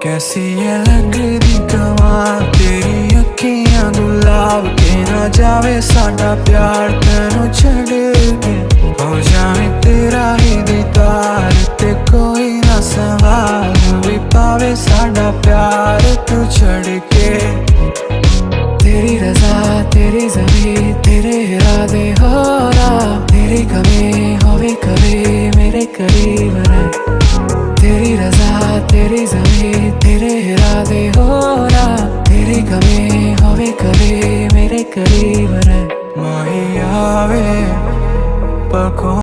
कैसी ये लगदी कमाल तेरी अखियां गुलाब के ना जावे साडा प्यार तेनू छड़ के हो जावे तेरा ही दीदार ते कोई ना सवाल भी पावे साडा प्यार तू छड़ के। तेरी रज़ा तेरी ज़मीं तेरे इरादे हो रहा तेरी कमी होवे कभी मेरे करीब रहे। तेरी रज़ा तेरी ज़मीं तेरे इरादे हो रहा तेरी कमी होवे कभी मेरे करीब रहे। माही आवे पलकों